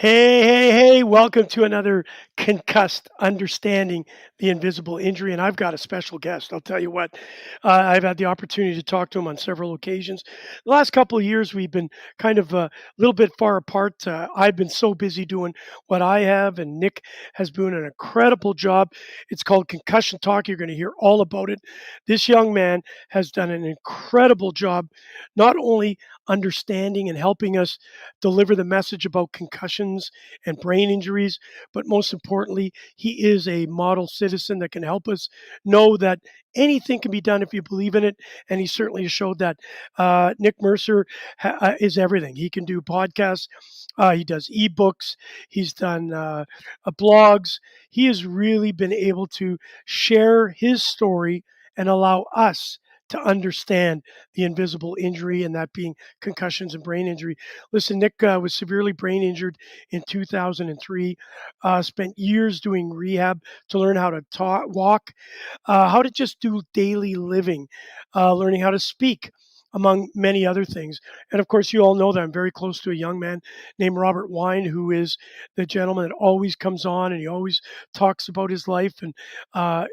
Hey, welcome to another Concussed Understanding the Invisible Injury. And I've got a special guest. I'll tell you what, I've had the opportunity to talk to him on several occasions. The last couple of years, we've been kind of a little bit far apart. I've been so busy doing what I have, and Nick has been doing an incredible job. It's called Concussion Talk. You're going to hear all about it. This young man has done an incredible job, not only understanding and helping us deliver the message about concussions and brain injuries. But most importantly, he is a model citizen that can help us know that anything can be done if you believe in it. And he certainly showed that. Nick Mercer is everything. He can do podcasts. He does ebooks. He's done blogs. He has really been able to share his story and allow us to understand the invisible injury, and that being concussions and brain injury. Listen, Nick was severely brain injured in 2003, spent years doing rehab to learn how to talk, walk, how to just do daily living, learning how to speak, among many other things. And of course, you all know that I'm very close to a young man named Robert Wine, who is the gentleman that always comes on and he always talks about his life. And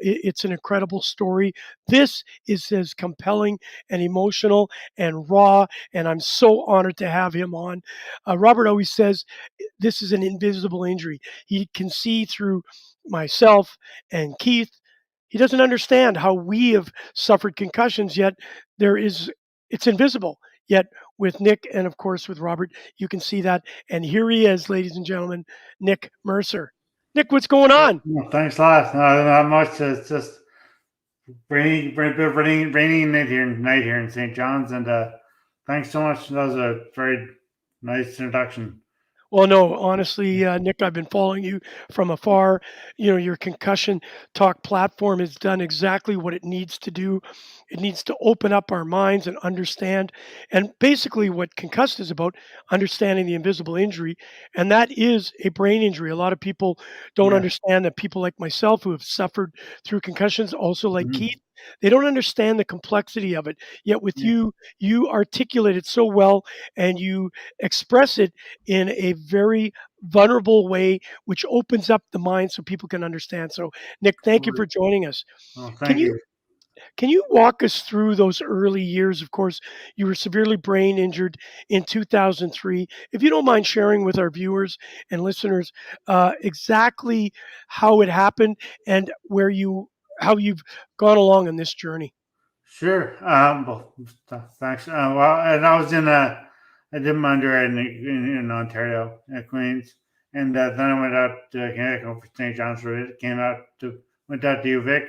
it's an incredible story. This is as compelling and emotional and raw. And I'm so honored to have him on. Robert always says this is an invisible injury. He can see through myself and Keith. He doesn't understand how we have suffered concussions, yet there is it's invisible. Yet with Nick and of course with Robert, you can see that. And here he is, ladies and gentlemen, Nick Mercer. Nick, what's going on? Well, thanks a lot. No, not much. It's just raining night here in St. John's, and thanks so much. That was a very nice introduction. Well, no, honestly, Nick, I've been following you from afar. You know, your concussion talk platform has done exactly what it needs to do. It needs to open up our minds and understand. And basically, what concussed is about understanding the invisible injury. And that is a brain injury. A lot of people don't Yeah. understand that people like myself who have suffered through concussions, also like Keith, Hmm. they don't understand the complexity of it. Yet with Yeah. you, you articulate it so well and you express it in a very vulnerable way, which opens up the mind so people can understand. So, Nick, thank you for joining us. Well, Can thank you you. can you walk us through those early years? Of course, you were severely brain injured in 2003. If you don't mind sharing with our viewers and listeners exactly how it happened and how you've gone along on this journey. Sure. Well, thanks. Well, and I did my undergrad in Ontario, at Queens, and then I went out to Canada for St. John's for it. Went out to UVic,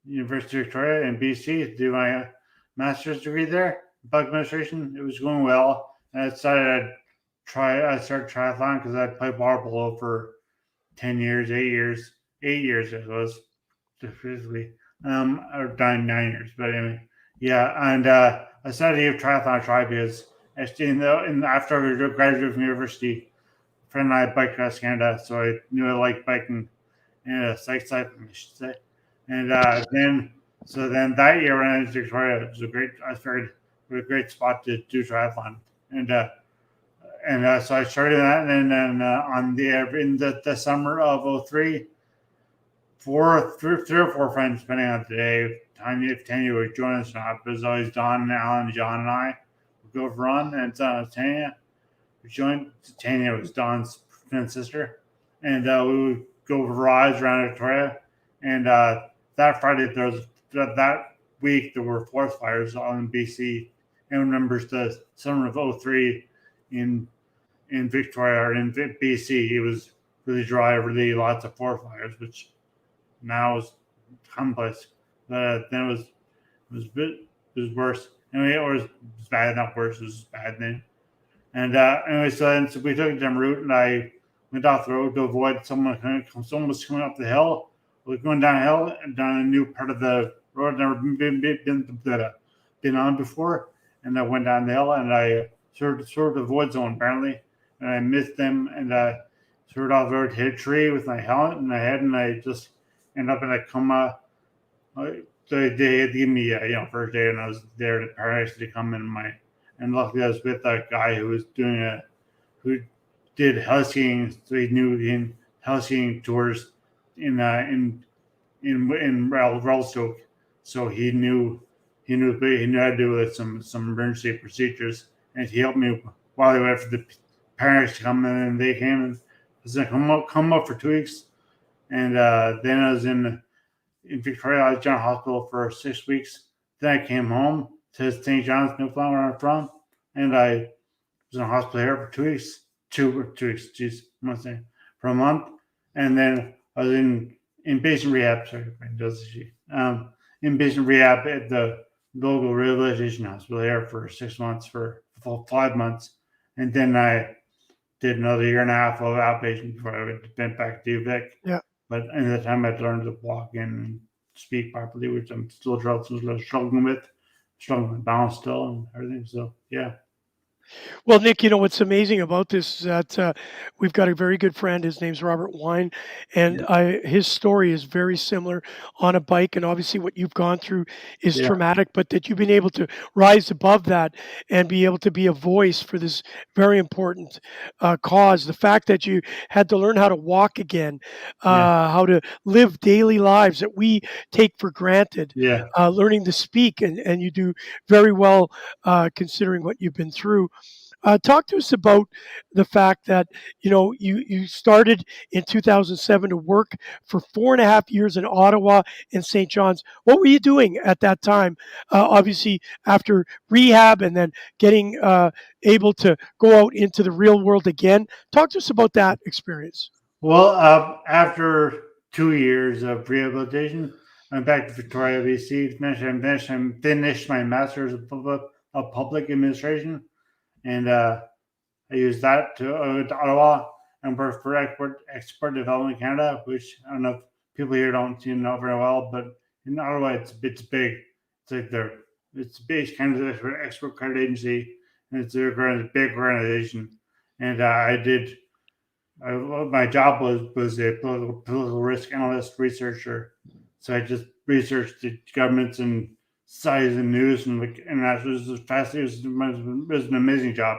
University of Victoria in BC to do my master's degree there, public administration. It was going well, and I decided I started triathlon because I played water polo for 10 years, 8 years, 8 years it was physically, or 9 years, but anyway, yeah, and I decided to give triathlon a try because after I graduated from university, a friend and I biked across Canada, so I knew I liked biking and cycling, I should say. And then that year when I was in Victoria, it was I figured it was a great spot to do triathlon. And so I started that, and then in the summer of '03, three or four friends, depending on the day, if Tanya would join us or not, but it was always Don and Alan, John and I would go for a run, and Tanya would join. Tanya was Don's twin sister, and we would go for rides around Victoria. And that Friday, that week, there were forest fires on BC. Anyone remembers the summer of '03 in Victoria or in BC? It was really dry, really lots of forest fires, which now is commonplace. But then it was worse. Anyway, or it was bad, not worse. It was bad then. And anyway, so we took a different route, and I went off the road to avoid someone was coming up the hill. We were going downhill and down a new part of the road I've never been on before. And I went down the hill, and I sort of the void zone apparently, and I missed them, and I sort off the road, hit a tree with my helmet in my head, and I just ended up in a coma. They had to give me first aid, and I was there to paradise to come in my, and luckily I was with that guy who was doing who did house skiing, so he knew in house skiing tours in Ralstoke, so he knew how to do with some emergency procedures, and he helped me while they waited for the parents to come, and then they came and said, "Come up for 2 weeks," and then I was in Victoria. I was in General Hospital for 6 weeks. Then I came home to St. John's, Newfoundland, where I'm from, and I was in a hospital here for 2 weeks. 2 weeks, geez, I must say, for a month, and then I was in inpatient rehab. Sorry, inpatient rehab at the local rehabilitation hospital here for 6 months, for 5 months, and then I did another year and a half of outpatient before I went back to Vic. Yeah. But in the time, I had to learn to walk and speak properly, which I'm still struggling with, struggling with balance still and everything. So yeah, Well, Nick, what's amazing about this is that we've got a very good friend. His name's Robert Wine, and yeah, his story is very similar on a bike. And obviously, what you've gone through is yeah, traumatic, but that you've been able to rise above that and be able to be a voice for this very important cause. The fact that you had to learn how to walk again, yeah, how to live daily lives that we take for granted, yeah. learning to speak, and you do very well considering what you've been through. Talk to us about the fact that you started in 2007 to work for 4.5 years in Ottawa and St. John's. What were you doing at that time? Obviously, after rehab and then getting able to go out into the real world again. Talk to us about that experience. Well, after 2 years of rehabilitation, I went back to Victoria, BC. Finished my master's of public administration, and I used that to Ottawa and work for Export Development Canada, which I don't know if people here don't seem to know very well, but in Ottawa it's big. It's like it's big kind of export credit agency, and it's a big organization. And my job was a political risk analyst researcher. So I just researched the governments and societies and news and like international. It was fascinating. It was an amazing job,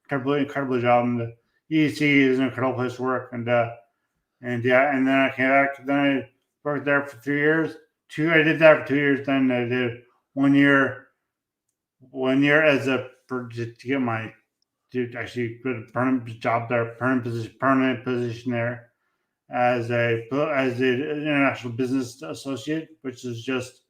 incredible job. And the EDC is an incredible place to work. And yeah, and then I came back. Then I worked there for 3 years. I did that for 2 years. Then I did 1 year, 1 year as a to get my to actually get a permanent job there, permanent position there as an international business associate, which is just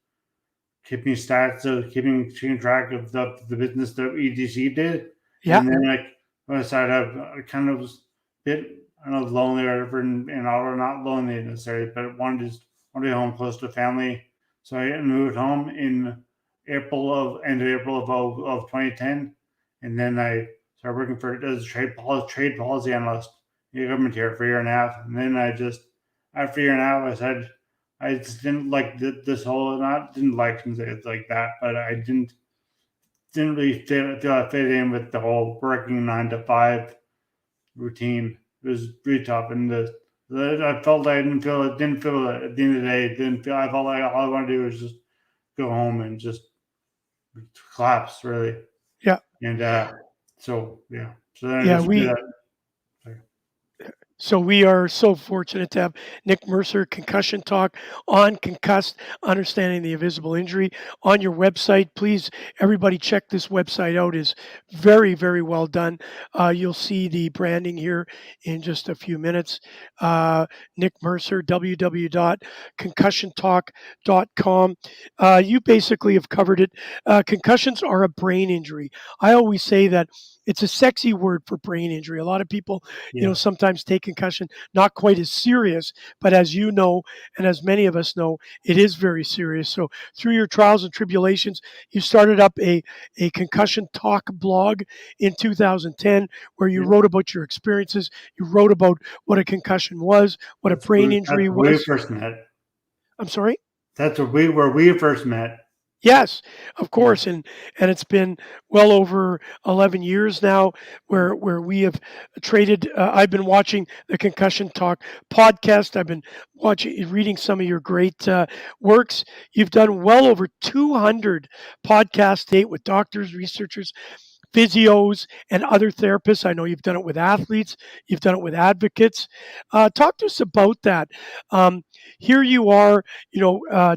keeping stats, so keeping track of the business that EDC did, Yeah, and then like on the side I kind of was a bit I don't know lonely or whatever in Ottawa, not lonely necessarily, but wanted to be home close to family, so I moved home in end of April of 2010, and then I started working for as a trade policy analyst in the government here for a year and a half, and then after a year and a half I said I just didn't like this whole not didn't like it like that, but I didn't really fit in with the whole working 9 to 5 routine. It was pretty tough, and I felt I didn't feel it at the end of the day. Didn't feel I felt like all I wanted to do was just go home and just collapse really. yeah, And so yeah, so then I yeah. just did We that. Sorry. So we are so fortunate to have Nick Mercer, Concussion Talk on Concussed, Understanding the Invisible Injury on your website. Please, everybody check this website out. It's very, very well done. You'll see the branding here in just a few minutes. Nick Mercer, www.concussiontalk.com. You basically have covered it. Concussions are a brain injury. I always say that it's a sexy word for brain injury. A lot of people Yeah, sometimes take concussion not quite as serious, but as you know, and as many of us know, it is very serious. So through your trials and tribulations, you started up a concussion talk blog in 2010 where you yeah. wrote about your experiences. You wrote about what a concussion was, what a brain That's injury where we was. first met. I'm sorry. That's where we first met. Yes, of Yeah, course, and it's been well over 11 years now, where we have traded. I've been watching the Concussion Talk podcast. I've been reading some of your great works. You've done well over 200 podcasts to date with doctors, researchers, physios and other therapists. I know you've done it with athletes, you've done it with advocates. Talk to us about that. Um, Here you are,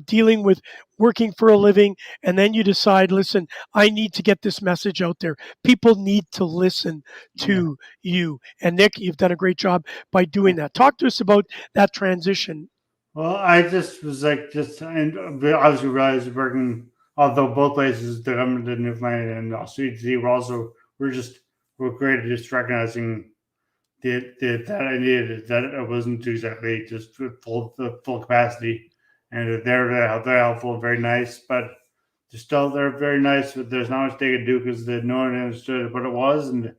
dealing with working for a living, and then you decide, listen, I need to get this message out there. People need to listen Yeah. to you. And Nick, you've done a great job by doing that. Talk to us about that transition. Well, I just was like, and obviously realized working, although both places, the government of Newfoundland and CDC we're great at just recognizing that I needed that it wasn't exactly just the full capacity, and they're helpful, very nice, but they're very nice, but there's not much they could do because no one understood what it was, and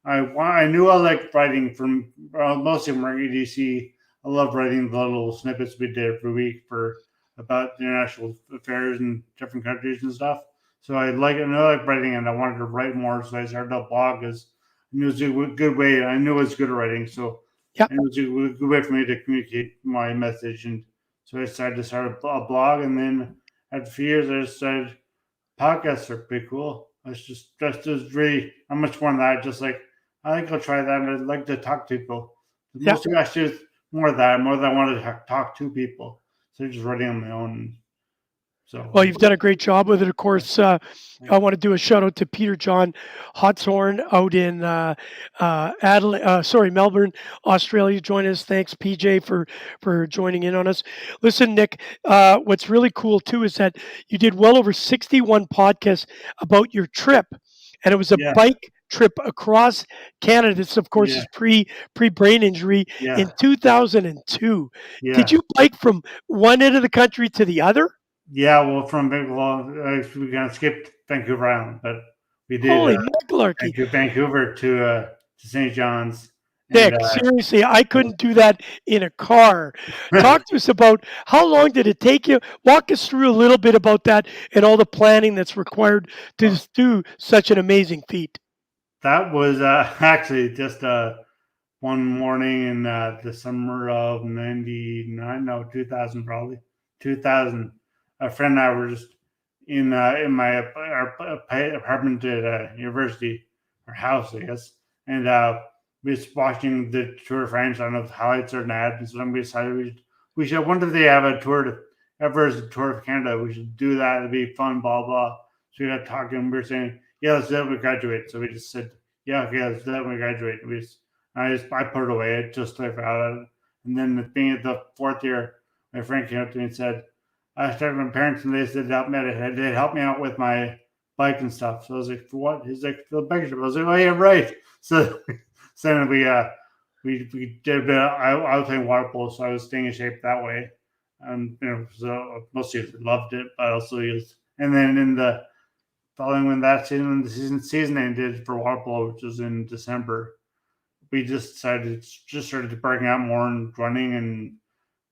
I knew I liked writing from mostly from our EDC. I love writing the little snippets we did every week for about international affairs in different countries and stuff. So I know I like writing, and I wanted to write more. So I started a blog as I knew it was a good way. I knew it was good at writing, so Yeah. and it was a good way for me to communicate my message. And so I decided to start a blog, and then after a few years, I decided podcasts are pretty cool. It's just really not much more than that. Just like I think I'll try that, and I'd like to talk to people. Yeah. Mostly, actually, it's more than I wanted to talk to people. So just writing on my own. So Well, you've done a great job with it. Of course, I want to do a shout out to Peter John Hawthorne out in Melbourne, Australia. Join us. Thanks, PJ, for joining in on us. Listen, Nick, what's really cool too is that you did well over 61 podcasts about your trip, and it was a yeah, bike trip across Canada. This, of course, yeah, is pre brain injury yeah, in 2002. Did yeah. you bike from one end of the country to the other? Yeah, well, we kind of skipped Vancouver Island, but we did Holy malarkey. Vancouver to St. John's, and Nick, seriously, I couldn't do that in a car. Talk to us about how long did it take you? Walk us through a little bit about that and all the planning that's required to do such an amazing feat. that was actually just one morning in the summer of '99, no, 2000 probably 2000. A friend and I were just in my apartment at university or house, I guess, and we was watching the Tour de France. I don't know if the highlights or not, and so then we decided we should. Wonder if they have a tour to ever as a tour of Canada. We should do that. It'd be fun. Blah blah. So we got talking. We were saying, yeah, let's do it when we graduate. So we just said, yeah, okay, let's do that when we graduate. I put it away. It just like out. And then being at the fourth year, my friend came up to me and said, I started with my parents and they said they'd help me out with my bike and stuff. So I was like, for what? He's like, for the bike trip. I was like, oh yeah, right. So then we did a bit. I was playing water polo, so I was staying in shape that way. So mostly loved it, but also used. And then in the following when that season, the season ended for water polo, which was in December, we just started breaking out more and running and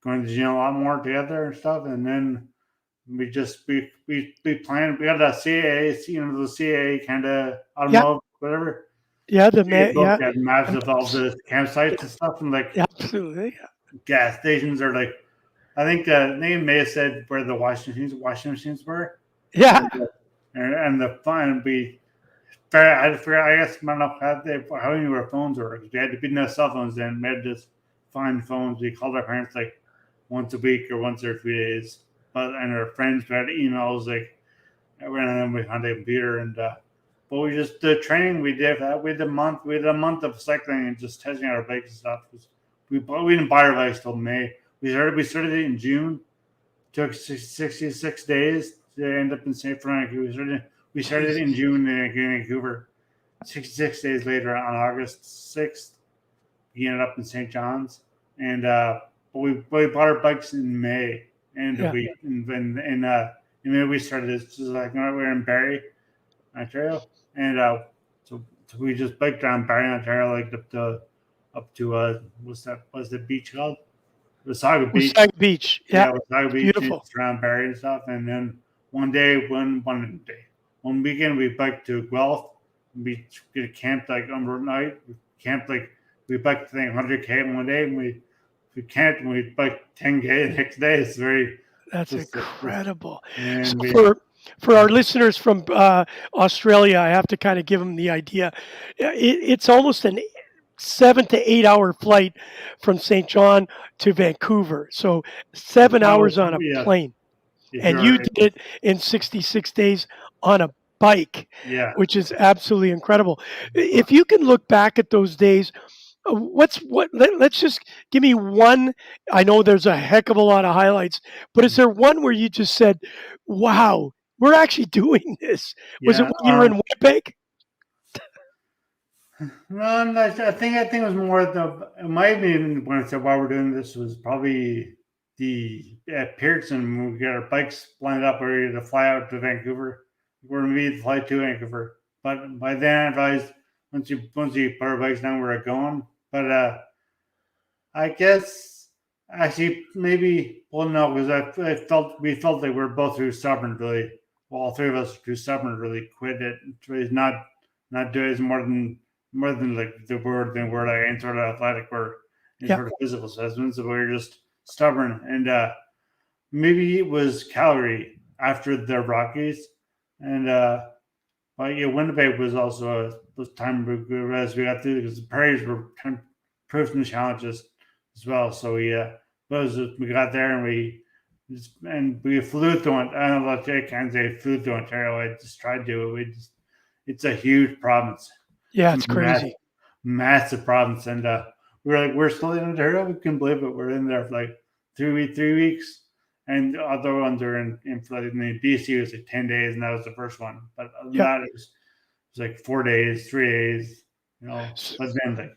going to the gym a lot more together and stuff. And then we planned. We got a CAA, the CAA kind of Yeah, automotive, whatever. yeah, They both yeah, got maps of all the campsites and stuff, and like yeah, absolutely. gas stations are like. I think the name may have said where the washing machines were, Yeah, and the fun would be. I forgot. I guess I don't know how many our phones were. We had to be no cell phones then. We had to just find phones. We called our parents like once a week or once every few days. And our friends we had emails like, and then we found a computer but we just the training we did that. We did a month of cycling and just testing out our bikes and stuff. We didn't buy our bikes till May. We started it in June. Took 66 days to end up in St. Frank. We started in June in Vancouver. 66 days later, on August 6th, we ended up in St. John's. And but we bought our bikes in May, and yeah. we started. It's just like we were in Barrie, Ontario, and so we just biked around Barrie, Ontario, like up to what's the beach called? Wasaga Beach. Wasaga Beach. Yeah, Wasaga Beach, beautiful. it's around Barrie and stuff. And then one weekend, we biked to Guelph. We camped like overnight. We biked 100K one day, and we camped and we biked 10K the next day. It's That's incredible. And So For our listeners from Australia, I have to kind of give them the idea. It's almost an 7 to 8 hour flight from St. John to Vancouver. So 7 hours on a Yeah, plane. if And you you're, did it in 66 days on a bike, yeah, which is absolutely incredible. but If you can look back at those days, let's just give me one. I know there's a heck of a lot of highlights, but is there one where you just said, wow, we're actually doing this? Was it yeah. when you were in Winnipeg? No, no, I think it was more it might have been when I said why we're doing this was probably the at Pearson when we got our bikes lined up ready to fly out to Vancouver. We're going to fly to Vancouver, but by then I advised once you put our bikes down, we're going. But I guess actually maybe well no because I felt we felt like we were both too stubborn really. Well, all three of us were too stubborn to really quit it. Really not do it more than like the word than we're like any sort of athletic or any Yeah, sort of physical assessments. So we were just stubborn and maybe it was Calgary after the Rockies and but yeah, Winnipeg was also a time as we got through because the Prairies were kind of proving challenges as well. So we got there and we flew through it. I don't know if I can't say flew through Ontario. I just tried to. It's a huge province. yeah, It's a it's crazy. massive province, and we're still in Ontario. We can believe it. We're in there for like 3 weeks, and other ones are in BC. It was like 10 days, and that was the first one. But other than Yeah. that, it was like 4 days, 3 days. S- But then like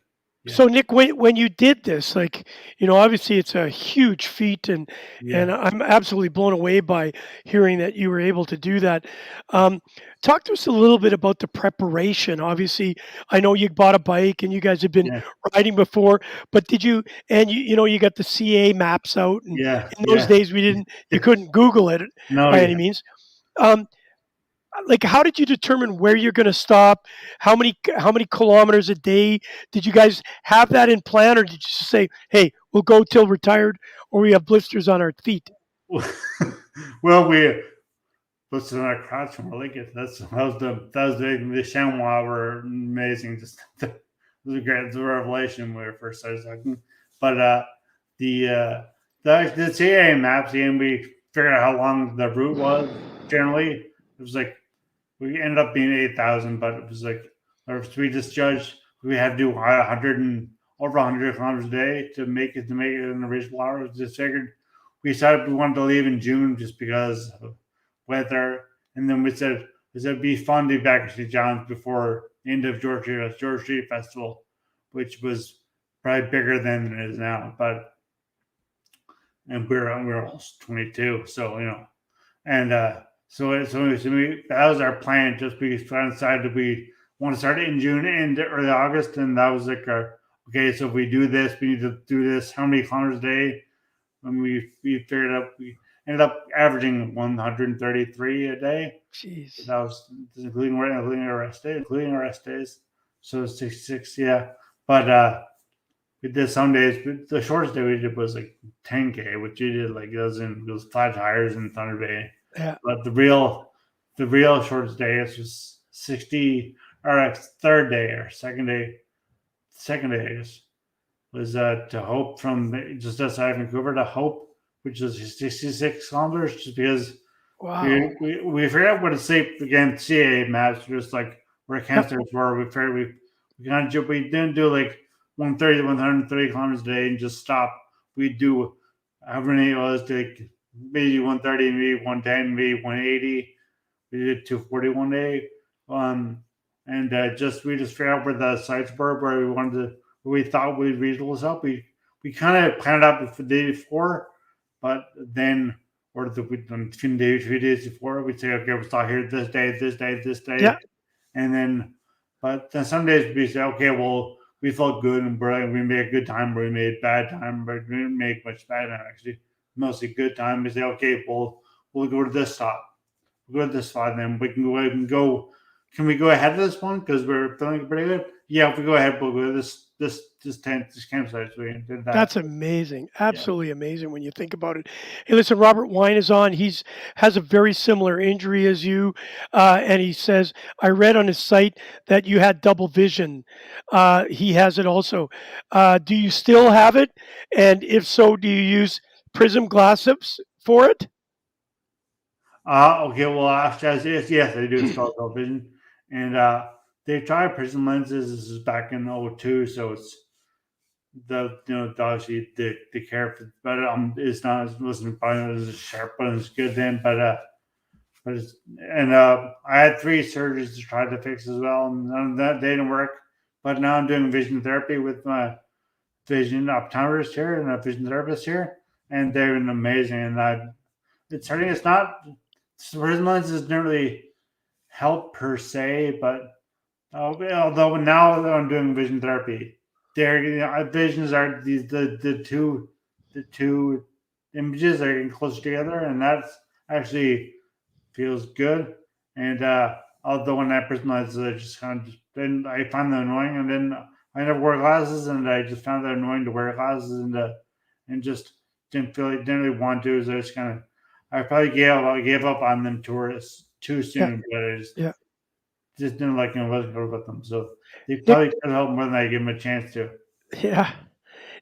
yeah, So Nick, when you did this, like obviously it's a huge feat, and yeah, I'm absolutely blown away by hearing that you were able to do that. Um, Talk to us a little bit about the preparation. Obviously, I know you bought a bike and you guys have been yeah, riding before, but did you? And you got the CA maps out, and yeah, in those yeah. days you couldn't Google it No, by any yeah. means. Um, like how did you determine where you're going to stop, how many kilometers a day? Did you guys have that in plan, or did you just say, hey, we'll go till retired, or we have blisters on our feet? Well, we listen to our crowds from Lincoln. The Chamois were amazing. Just it was a great, it was a revelation when we first started talking. But the uh, the CAA maps, and we figured out how long the route was. Generally, it was like we ended up being 8,000, but it was like we just judged we had to do 100 and over 100 kilometers a day to make it in a reasonable hour. We just figured we decided we wanted to leave in June just because of weather, and then we said it'd be fun to be back at St. John's before the end of George Street Festival, which was probably bigger than it is now. But and we're almost 22, so and that was our plan. Just we decided we want to start it in June and early August, and that was like our okay. So if we do this, we need to do this. How many kilometers a day? And we figured out we ended up averaging 133 a day. Jeez. That was including our rest days. So 66, yeah. But we did some days. But the shortest day we did was like 10K, which you did like it was 5 tires in Thunder Bay. Yeah. But the real shortest day was 60. Our third day or second day I guess was to Hope from just outside Vancouver to Hope, which is 66 kilometers, just because Wow. we figured out what to say again. CAA maps just like where Yep. campsites were. We didn't do like 130 to 130 kilometers a day and just stop. We do however many it was, like maybe 130, maybe 110, maybe 180. We did 240 one day, and we just figured out where the sites were where we wanted to where we thought would be reasonable as up. We kind of planned out the day before, but then or the few days before we'd say okay we'll start here this day, this day, this Yeah. day, and then but then some days we say okay well we felt good and we made a good time or we made bad time but we didn't make much bad time actually mostly good time. We say okay we'll go to this stop. We'll go to this spot, and then we can go. Can we go ahead of this one because we're feeling pretty good? Yeah, if we go ahead, we'll go this campsite. So we did that. That's amazing. Yeah. Absolutely amazing when you think about it. Hey, listen, Robert Wine is on. He's has a very similar injury as you, and he says I read on his site that you had double vision. He has it also. Do you still have it? And if so, do you use prism glasses for it? Okay. Well, after yes, they do install television, and they tried prism lenses. This is back in '02, so it's obviously the care for, but it's not as wasn't probably as sharp, but it's good then. But it's, and I had 3 surgeries to try to fix as well, and none of that they didn't work. But now I'm doing vision therapy with my vision optometrist here and a vision therapist here, and they've been amazing. And it's hurting. It's not prism lenses didn't really help per se, but although now that I'm doing vision therapy, there visions are the two images are getting closer together, and that's actually feels good. And although when I personalized it, I just kind of then I find that annoying, and then I never wear glasses, and I just found that annoying to wear glasses, and just didn't really want to. So I just kind of I probably gave up on them tourists too Yeah, soon, but I yeah. just didn't like them, wasn't good with them. So they Nick, probably could help more than I give them a chance to. yeah.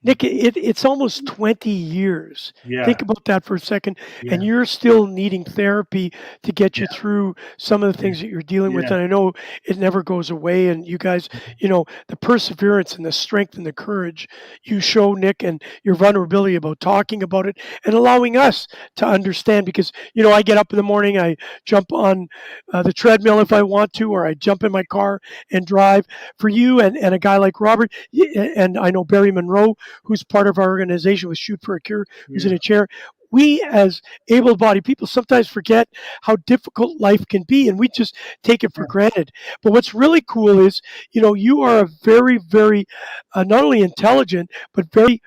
Nick, it's almost 20 years. Think Yeah, about that for a second. And yeah, you're still needing therapy to get yeah, you through some of the yeah, things that you're dealing with. yeah, And I know it never goes away. And you guys, the perseverance and the strength and the courage you show, Nick, and your vulnerability about talking about it and allowing us to understand. Because, I get up in the morning, I jump on the treadmill if I want to, or I jump in my car and drive. For you and a guy like Robert, and I know Barry Monroe, who's part of our organization with Shoot for a Cure, who's in yeah, a chair. We, as able bodied people, sometimes forget how difficult life can be and we just take it for granted. But what's really cool is, you are a very, very, not only intelligent, but very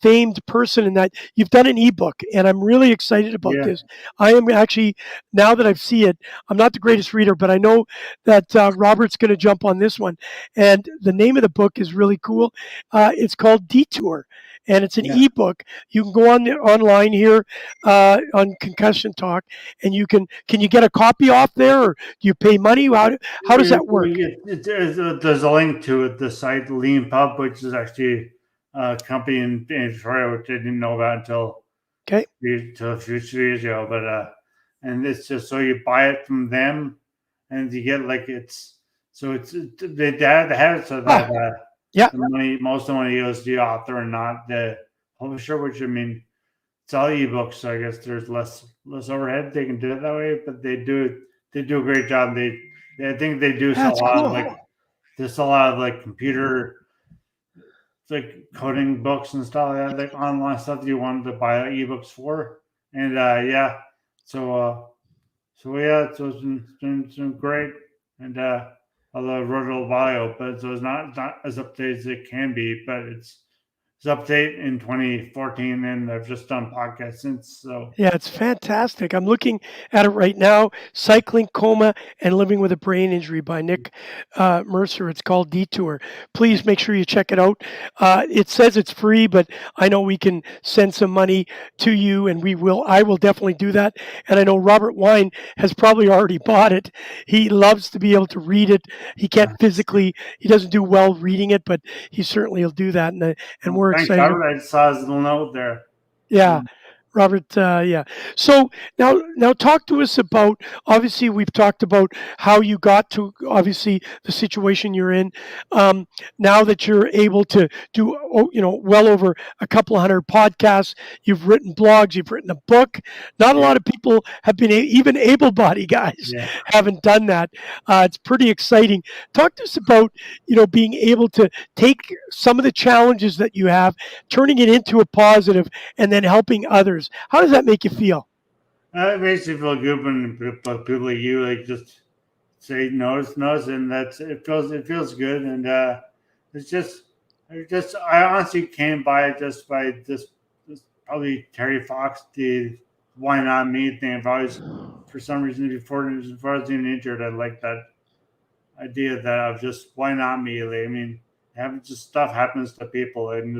famed person in that you've done an ebook, and I'm really excited about yeah, this. I am actually, now that I've seen it, I'm not the greatest reader, but I know that Robert's going to jump on this one. And the name of the book is really cool. It's called Detour, and it's an yeah. ebook. You can go online here on Concussion Talk, and can you get a copy off there, or do you pay money? How does that work? There's a link to it, the site Lean Pub, which is actually a company in Victoria, which I didn't know about Okay. until a few years ago. But and it's just so you buy it from them, and you get like they have it so Ah, that yeah. most of the money goes to the author and not the publisher, which I mean it's all ebooks, so I guess there's less overhead. They can do it that way, but they do a great job. I think they do sell a That's lot of cool. there's a lot of like computer like coding books and stuff like that, like online stuff that you wanted to buy ebooks for. And yeah, so yeah, so it's been great. And although I wrote a bio, but so it's not as up to date as it can be, but it's up to date in 2014, and I've just done podcasts since. So Yeah, it's fantastic. I'm looking at it right now. Cycling, Coma, and Living with a Brain Injury by Nick Mercer. It's called Detour. Please make sure you check it out. It says it's free, but I know we can send some money to you, and we will. I will definitely do that. And I know Robert Wine has probably already bought it. He loves to be able to read it. He can't physically. He doesn't do well reading it, but he certainly will do that. And we're thanks, excited. Robert. I just saw his little note there. Yeah, Robert. Yeah. So now talk to us about. Obviously, we've talked about how you got to obviously the situation you're in. Um, Now that you're able to do, well over a couple of hundred podcasts, you've written blogs, you've written a book. Not a Yeah, lot of people have been even able-bodied guys yeah. haven't done that. It's pretty exciting. Talk to us about being able to take some of the challenges that you have, turning it into a positive and then helping others. How does that make you feel? It makes you feel good when people like you like just say notice, and it feels good, and it's just I honestly came by it just by this probably Terry Fox the why not me thing. If I was for some reason before I was even injured, I like that. idea that of just why not me? Like, I mean, just stuff happens to people, and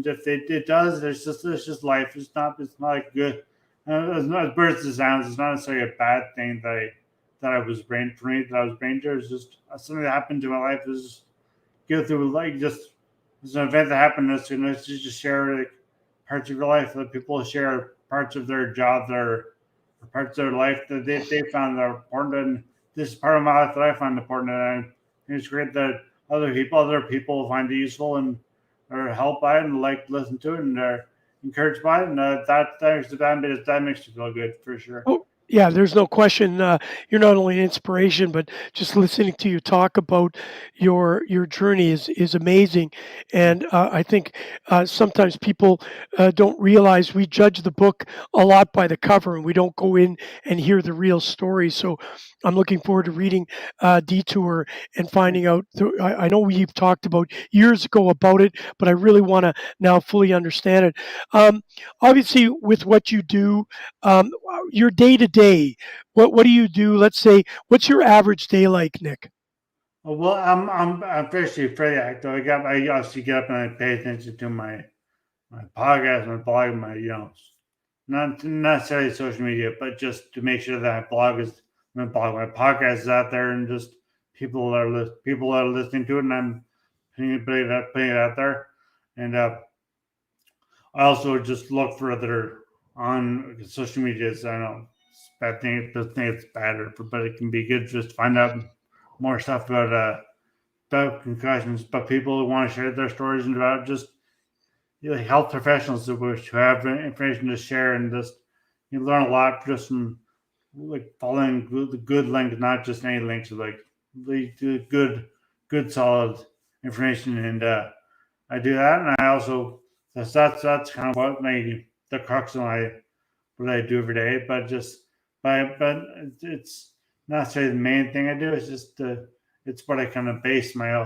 if it does, it's just life. It's not like good. As weird as it sounds, it's not necessarily a bad thing that I was brain for me that I was brain injured. It's just something that happened to my life. Is go through like just it's an event that happened. It's just share like parts of your life that people share parts of their job, their parts of their life that they found that are important. And this is part of my life that I find important. And it's great that other people find it useful and or help by it and like listen to it and are encouraged by it. And that makes you feel good for sure. Oh, yeah, there's no question. You're not only an inspiration, but just listening to you talk about your journey is amazing. And I think sometimes people don't realize we judge the book a lot by the cover, and we don't go in and hear the real story. So I'm looking forward to reading Detour and finding out. I know we've talked about years ago about it, but I really want to now fully understand it. Obviously, with what you do. Your day to day, what do you do? Let's say, what's your average day like, Nick? Well, I'm fairly active. I obviously get up and I pay attention to my podcast, my blog, not necessarily social media, but just to make sure that my podcast is out there, and just people are listening to it, and I'm putting it out there, and I also just look for other on social medias. I know don't think it's bad, but it can be good just to find out more stuff about concussions, but people who want to share their stories and about just health professionals who have information to share, and just you learn a lot just from like following the good links, not just any links, like the good solid information. And I do that, and I also that's kind of the crux of what I do every day. But it's not necessarily the main thing I do. It's just it's what I kind of base my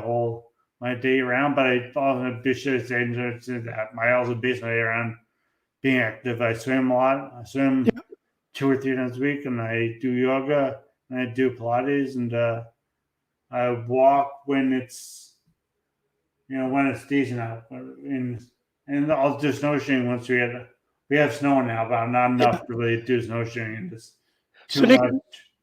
day around. But I also should say that I also base my day around being active. I swim a lot. I swim Yeah, 2 or 3 times a week, and I do yoga and I do Pilates, and I walk when it's decent out. And I'll do snowshoeing once we have snow now, but not yeah. enough to really do snowshoeing, and just So too Nick, much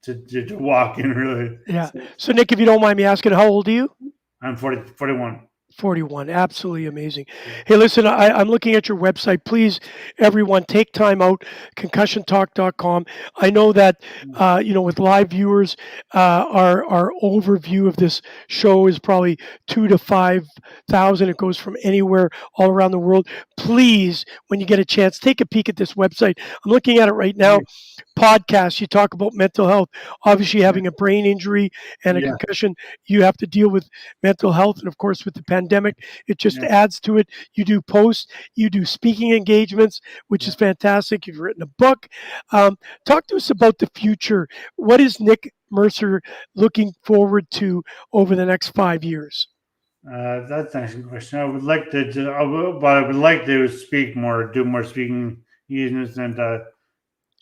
to walk in really. yeah. So Nick, if you don't mind me asking, how old are you? I'm 41. 41. Absolutely amazing. Hey, listen, I'm looking at your website. Please, everyone, take time out, concussiontalk.com. I know that, with live viewers, our overview of this show is probably 2 to 5,000. It goes from anywhere all around the world. Please, when you get a chance, take a peek at this website. I'm looking at it right now. Podcasts, you talk about mental health. Obviously, Yeah, having a brain injury and a yeah, concussion, you have to deal with mental health. And of course, with the pandemic, it just yeah, adds to it. You do posts, you do speaking engagements, which yeah. is fantastic. You've written a book. Talk to us about the future. What is Nick Mercer looking forward to over the next 5 years? That's an excellent question. I would like to, but I would like to speak more, do more speaking engagements, and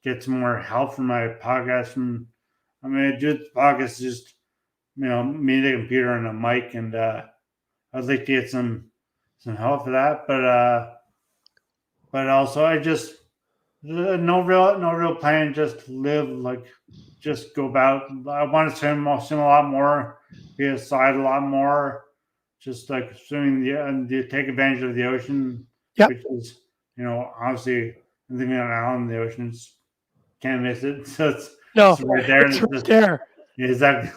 get some more help from my podcast. I mean, I do the podcast just me and the computer and a mic, and I'd like to get some help for that. But also I just no real plan. Just live like just go about. I want to swim a lot more, be outside a lot more, just like swimming and take advantage of the ocean, Yep. which is obviously living on an island, the oceans can't miss it. So it's No, right there, and it's it's right just there. exactly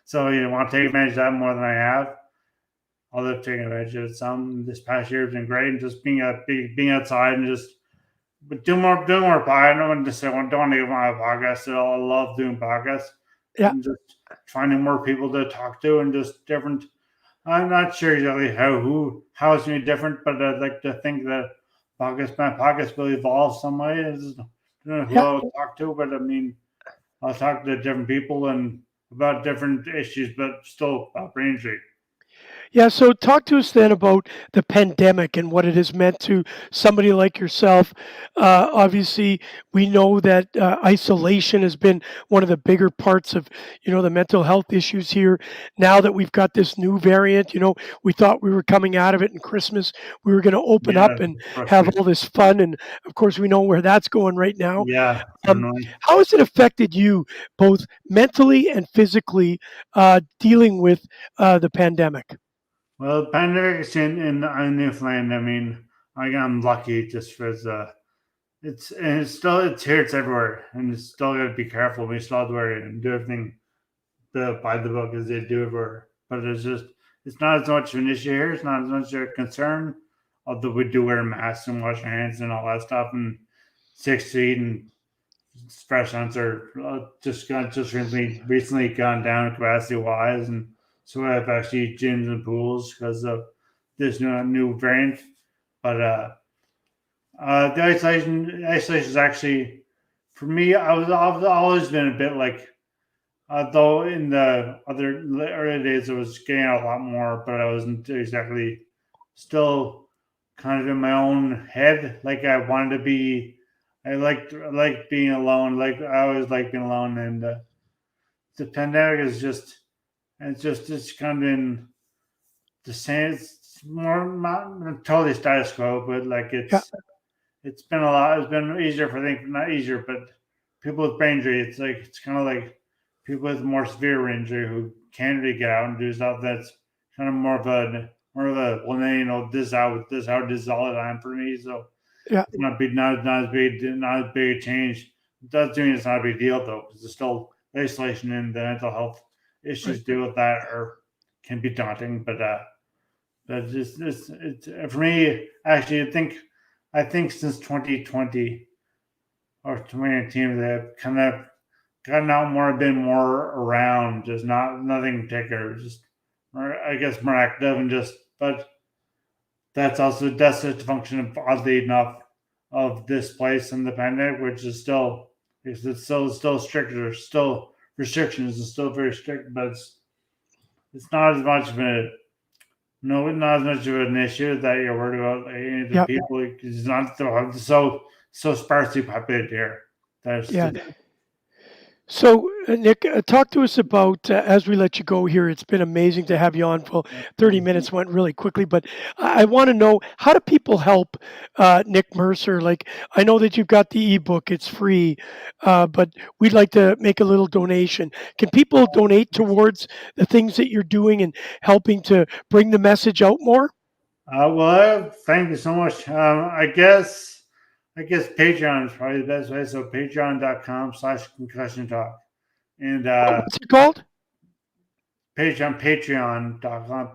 so you want to take advantage of that more than I have. Although taking advantage of it some this past year has been great, and just being outside and just but doing more podcast. I don't want to say don't want to give my podcast at all. I love doing podcasts Yeah, and just finding more people to talk to and just different. I'm not sure exactly how it's going to be different, but I'd like to think that my podcast will evolve some way. I don't know who yeah. I'll talk to, but I mean I'll talk to different people and about different issues, but still about brain injury. Yeah, so talk to us then about the pandemic and what it has meant to somebody like yourself. Obviously, we know that isolation has been one of the bigger parts of, the mental health issues here. Now that we've got this new variant, we thought we were coming out of it, and Christmas we were going to open up Yeah, and have frustrating. all this fun, and of course we know where that's going right now. Yeah, Um, definitely. how has it affected you both mentally and physically dealing with the pandemic? Well, pandemic in Newfoundland. I mean, I'm lucky just because it's still it's here. It's everywhere, and it's still got to be careful. We still have to wear it and do everything by the book as they do everywhere. But it's not as much of an issue here. It's not as much of a concern. Although we do wear masks and wash our hands and all that stuff, and 6 feet and restaurants are just recently gone down capacity wise, and so I have actually gyms and pools because of this new variant. But the isolation is actually for me. I've always been a bit like, though in the other early days I was getting out a lot more, but I wasn't exactly still kind of in my own head. Like I wanted to be. I liked being alone. Like I always like being alone, and the pandemic is it's kind of been the same. It's more not totally status quo, but like Yeah, it's been a lot. It's been easier for I think not easier, but people with brain injury. It's kind of like people with more severe brain injury who can't really get out and do stuff. That's kind of more of a well, this is all the time for me. So yeah, it's not as big a change. It does mean it's not a big deal though, because there's still isolation and the mental health right. issues to deal with that are can be daunting. But it's for me actually. I think since 2020 or 2019 they've kind of gotten out more, been more around, just nothing particular, just more, I guess more active and just. But that's just a function of oddly enough of this place and the pandemic, which is still it's still strict. There's still restrictions. It's still very strict, but it's not as much of a no, not as much of an issue that you're worried about like, any of the Yeah, people. It's not so sparsely populated here. That's yeah. just So, Nick, talk to us about as we let you go here. It's been amazing to have you on. For 30 minutes went really quickly, but I want to know, how do people help Nick Mercer? Like, I know that you've got the ebook; it's free, but we'd like to make a little donation. Can people donate towards the things that you're doing and helping to bring the message out more? well, thank you so much. I guess Patreon is probably the best way. So patreon.com/concussion talk and What's it called? patreon.com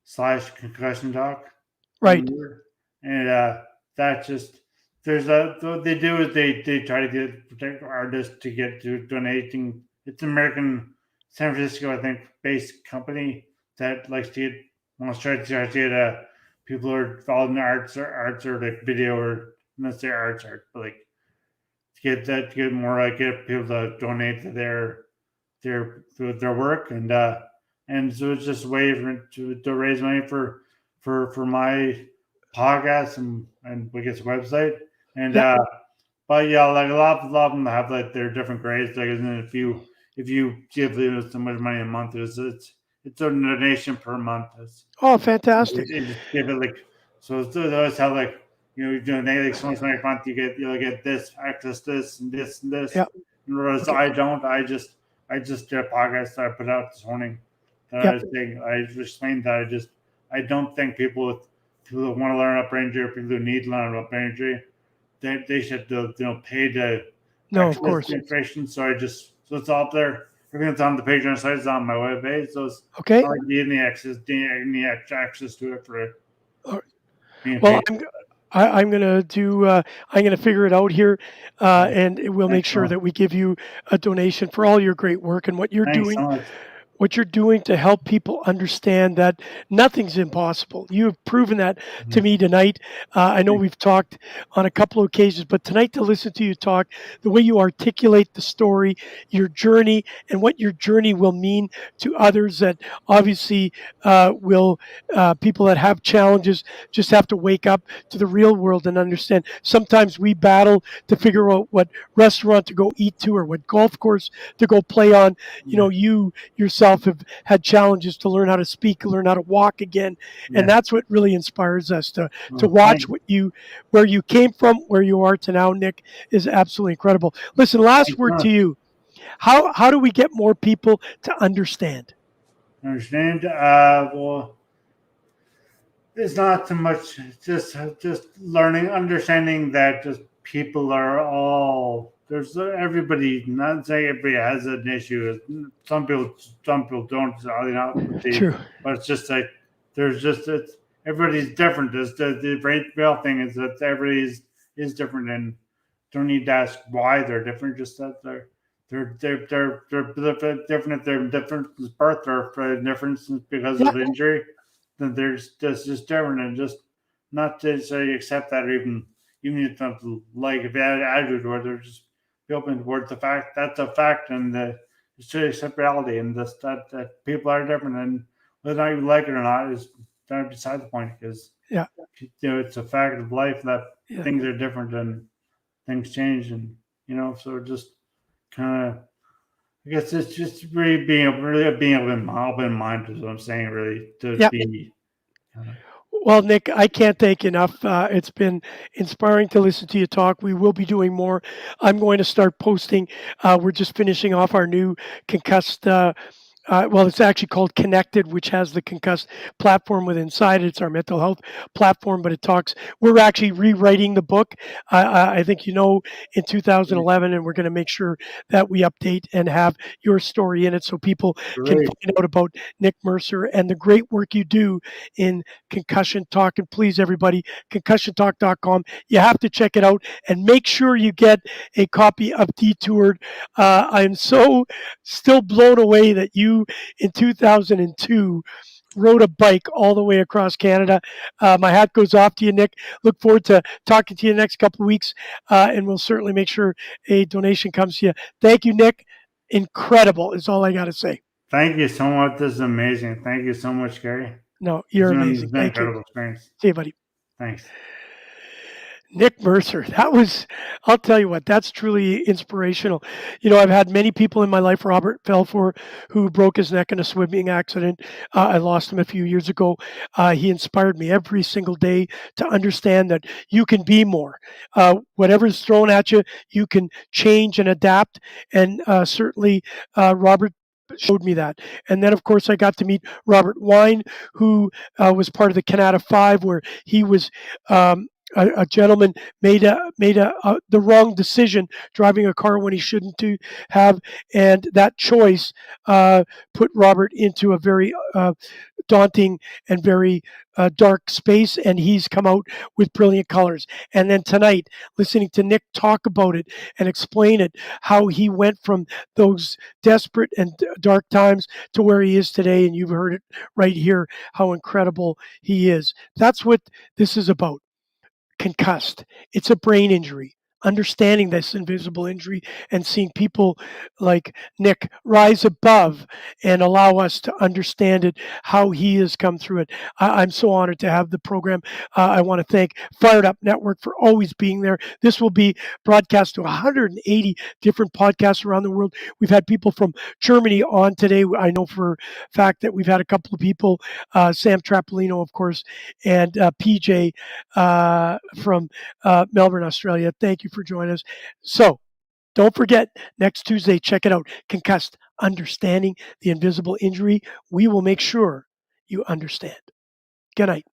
patreon.com/concussion talk. Right. And that just there's a what they do is they try to get protect artists to get to donating. It's an American San Francisco, I think, based company that likes to get wants to try to get people who are involved in arts or like video or not say art, but like to get more like get people to donate to their work and so it's just a way to raise money for my podcast and I guess website and Yeah. but yeah, like a lot of them have like their different grades. Like, and if you give them so much money a month, it's a donation per month. Oh, fantastic. And just give it like so they always have like you donate like so much money a month, you'll get this access this and this and this. Yeah. Whereas Okay. I don't. I just did a podcast that I put out this morning that Yeah. I explained that I don't think people who want to learn about brain injury or people who need to learn about brain injury they should pay to No, of access course. the information. So it's all up there. Everything that's on the Patreon site is on my webpage. So it's Okay. not like you need access to it for All right. being Well, paid. I'm gonna do. I'm gonna figure it out here, Uh, and we'll make Thanks so sure much. that we give you a donation for all your great work and what you're Thanks doing so much. what you're doing to help people understand that nothing's impossible. You have proven that to Mhm. me tonight. I know we've talked on a couple of occasions, but tonight to listen to you talk, the way you articulate the story, your journey, and what your journey will mean to others that obviously will, people that have challenges just have to wake up to the real world and understand. Sometimes we battle to figure out what restaurant to go eat to or what golf course to go play on. You Yeah, know, you yourself have had challenges to learn how to speak, learn how to walk again, and yeah. that's what really inspires us to Well, thank watch where you came from, where you are to now. Nick, is absolutely incredible. Listen, last thanks so word to much. you. How do we get more people to understand? Understand? Well, it's not too much. Just learning, understanding that just people are all there's everybody. Not saying everybody has an issue. Some people don't. You know, True. but it's just like there's just it's everybody's different. The great real thing is that everybody is different, and don't need to ask why they're different. Just that they're different. If they're different since birth or for difference because Yeah. of injury, then there's just different, and just not to say accept that, or even if not like if you had attitude or they're just be open towards the fact that's a fact, and it's to accept reality, and this that people are different, and whether you like it or not is kind of beside the point, because Yeah. it's a fact of life that Yeah. things are different and things change, and so just kind of I guess it's just really being open minded is what I'm saying, really, to Yeah. be kind of Well, Nick, I can't thank you enough. It's been inspiring to listen to you talk. We will be doing more. I'm going to start posting. We're just finishing off our new concussed. Well, it's actually called Connected, which has the concussed platform with inside it. It's our mental health platform, but it talks. We're actually rewriting the book. I think in 2011, and we're going to make sure that we update and have your story in it, so people can great. find out about Nick Mercer and the great work you do in Concussion Talk. And please, everybody, concussiontalk.com. You have to check it out and make sure you get a copy of Detoured. I'm so still blown away that you in 2002 rode a bike all the way across Canada. My hat goes off to you, Nick. Look forward to talking to you the next couple of weeks, and we'll certainly make sure a donation comes to you. Thank you, Nick. Incredible is all I got to say. Thank you so much. This is amazing. Thank you so much, Gary. No, It's you're been, amazing. it's been an Thank you. incredible experience. See you, buddy. Thanks. Nick Mercer. I'll tell you what, that's truly inspirational. I've had many people in my life, Robert Felfour, who broke his neck in a swimming accident. I lost him a few years ago. He inspired me every single day to understand that you can be more. Whatever's thrown at you, you can change and adapt. And certainly, Robert showed me that. And then, of course, I got to meet Robert Wine, who was part of the Canada Five, where he was. A gentleman made the wrong decision driving a car when he shouldn't to have, and that choice put Robert into a very daunting and very dark space, and he's come out with brilliant colors. And then tonight, listening to Nick talk about it and explain it, how he went from those desperate and dark times to where he is today, and you've heard it right here, how incredible he is. That's what this is about. Concussed. It's a brain injury. Understanding this invisible injury and seeing people like Nick rise above and allow us to understand it, how he has come through it. I'm so honored to have the program. I want to thank Fired Up Network for always being there. This will be broadcast to 180 different podcasts around the world. We've had people from Germany on today. I know for a fact that we've had a couple of people, Sam Trapolino, of course, and PJ from Melbourne, Australia. Thank you for joining us. So don't forget, next Tuesday, check it out. Concussed, Understanding the Invisible Injury. We will make sure you understand. Good night.